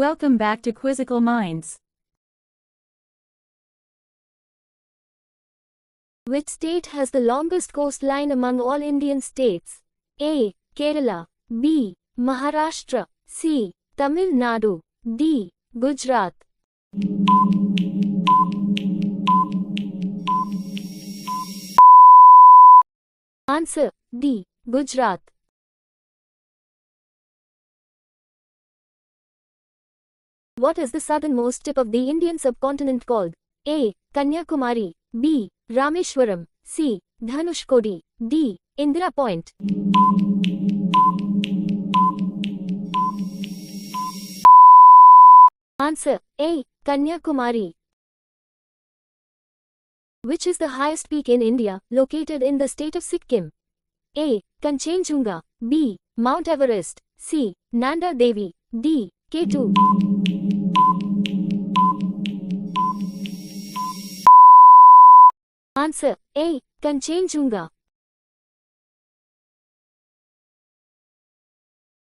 Welcome back to Quizzical Minds. Which state has the longest coastline among all Indian states? A. Kerala. B. Maharashtra. C. Tamil Nadu. D. Gujarat. Answer D. Gujarat. What is the southernmost tip of the Indian subcontinent called? A. Kanyakumari. B. Rameshwaram. C. Dhanushkodi. D. Indira Point. Answer A. Kanyakumari. Which is the highest peak in India, located in the state of Sikkim? A. Kanchenjunga. B. Mount Everest. C. Nanda Devi. D. K2. Answer A. Kanchenjunga.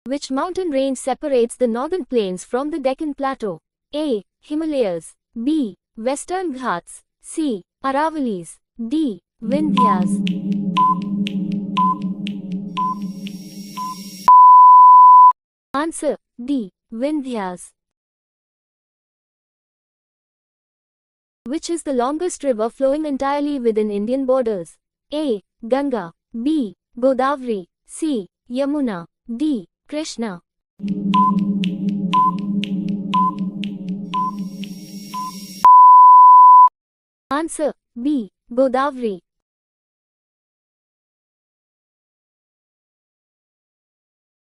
Which mountain range separates the northern plains from the Deccan Plateau? A. Himalayas. B. Western Ghats. C. Aravalis. D. Vindhyas. Answer D. Vindhyas. Which is the longest river flowing entirely within Indian borders? A. Ganga. B. Godavari. C. Yamuna. D. Krishna. Answer B. Godavari.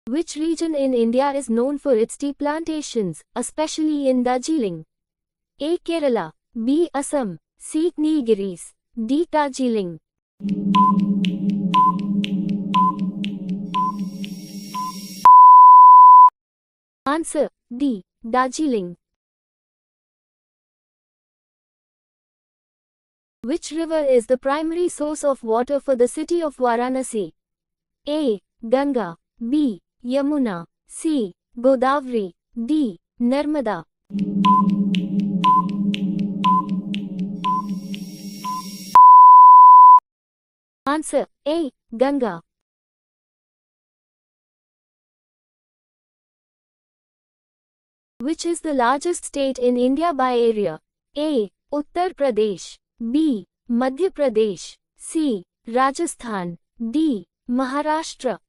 Which region in India is known for its tea plantations, especially in Darjeeling? A. Kerala. B. Assam. C. Nilgiris. D. Darjeeling. Answer D. Darjeeling. Which river is the primary source of water for the city of Varanasi? A. Ganga. B. Yamuna. C. Godavari. D. Narmada. Answer A. Ganga. Which is the largest state in India by area? A. Uttar Pradesh. B. Madhya Pradesh. C. Rajasthan. D. Maharashtra.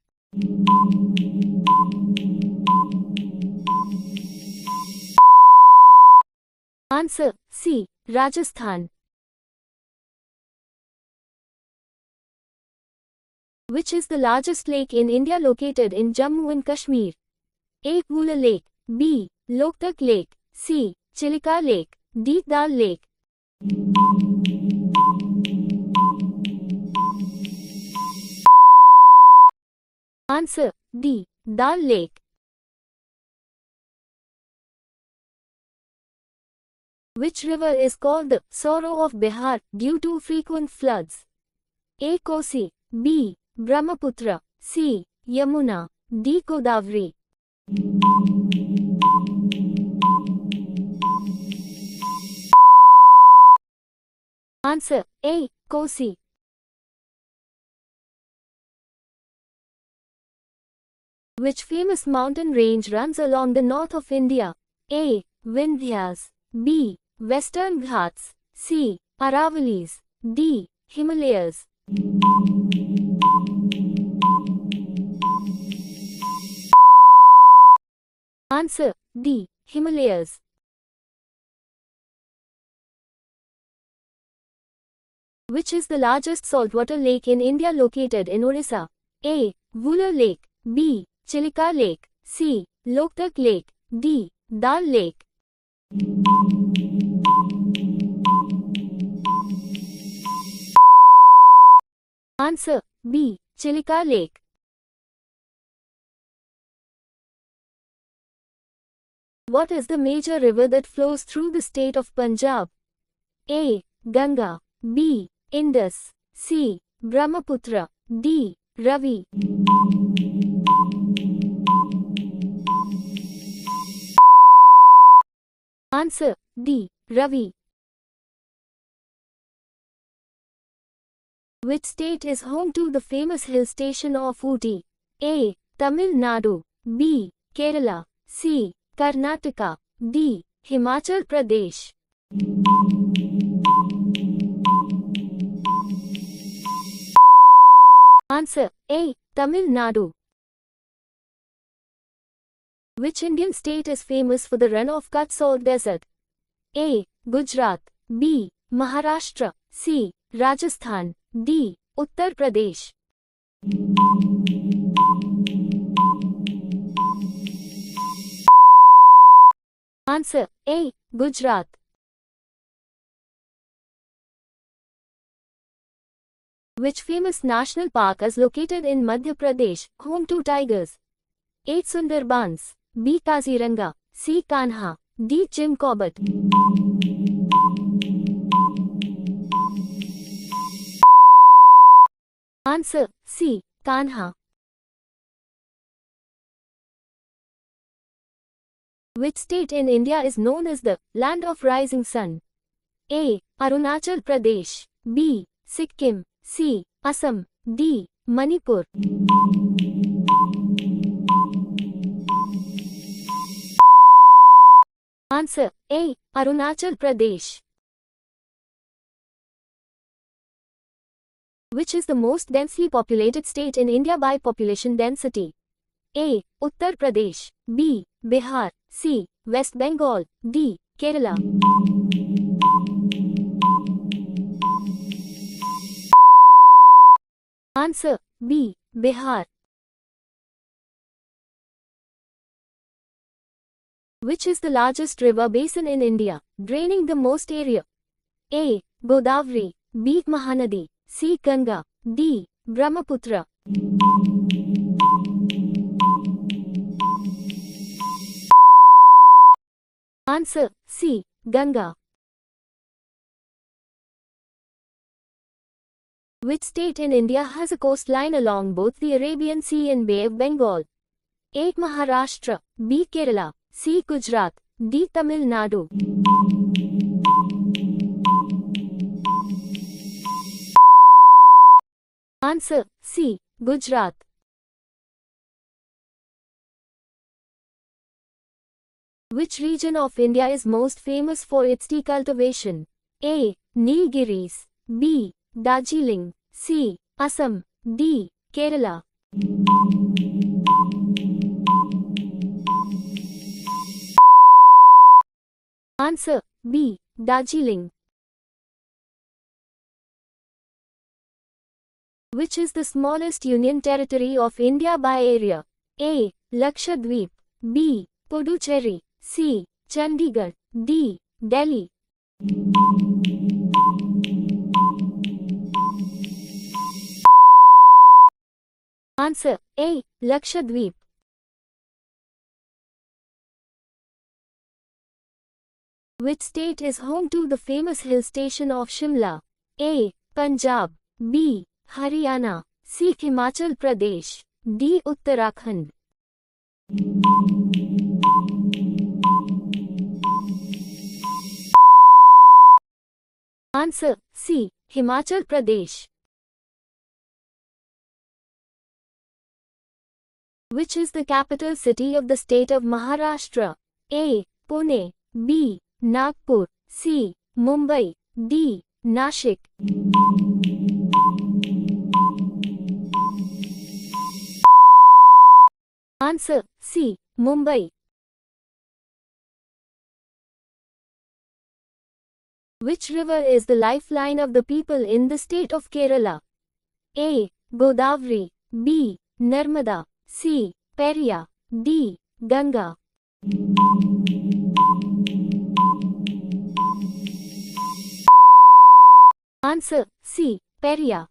Answer C. Rajasthan. Which is the largest lake in India located in Jammu and Kashmir? A. Bula Lake. B. Loktak Lake. C. Chilika Lake. D. Dal Lake. Answer D. Dal Lake. Which river is called the Sorrow of Bihar due to frequent floods? A. Kosi. B. Brahmaputra. C. Yamuna. D. Godavari. Answer A. Kosi. Which famous mountain range runs along the north of India? A. Vindhyas. B. Western Ghats. C. Aravalis. D. Himalayas. Answer D. Himalayas. Which is the largest saltwater lake in India located in Orissa? A. Vula Lake. B. Chilika Lake. C. Loktak Lake. D. Dal Lake. Answer B. Chilika Lake. What is the major river that flows through the state of Punjab? A. Ganga. B. Indus. C. Brahmaputra. D. Ravi. Answer D. Ravi. Which state is home to the famous hill station of Ooty? A. Tamil Nadu. B. Kerala. C. Karnataka. D. Himachal Pradesh. Answer A. Tamil Nadu. Which Indian state is famous for the run of Kutch Salt Desert? A. Gujarat. B. Maharashtra. C. Rajasthan. D. Uttar Pradesh. Answer A. Gujarat. Which famous national park is located in Madhya Pradesh, home to tigers? A. Sundarbans. B. Kaziranga. C. Kanha. D. Jim Corbett. Answer C. Kanha. Which state in India is known as the land of rising sun? A. Arunachal Pradesh. B. Sikkim. C. Assam. D. Manipur. Answer A. Arunachal Pradesh. Which is the most densely populated state in India by population density? A. Uttar Pradesh. B. Bihar. C. West Bengal. D. Kerala. Answer B. Bihar. Which is the largest river basin in India, draining the most area? A. Godavari. B. Mahanadi. C. Ganga. D. Brahmaputra. Answer C. Ganga. Which state in India has a coastline along both the Arabian Sea and Bay of Bengal? A. Maharashtra. B. Kerala. C. Gujarat. D. Tamil Nadu. Answer C. Gujarat. Which region of India is most famous for its tea cultivation? A. Nilgiris. B. Darjeeling. C. Assam. D. Kerala. Answer B. Darjeeling. Which is the smallest union territory of India by area? A. Lakshadweep. B. Puducherry. C. Chandigarh. D. Delhi. Answer A. Lakshadweep. Which state is home to the famous hill station of Shimla? A. Punjab. B. Haryana. C. Himachal Pradesh. D. Uttarakhand. Answer C. Himachal Pradesh. Which is the capital city of the state of Maharashtra? A. Pune. B. Nagpur. C. Mumbai. D. Nashik. Answer C. Mumbai. Which river is the lifeline of the people in the state of Kerala? A. Godavari. B. Narmada. C. Periyar. D. Ganga. Answer C. Periyar.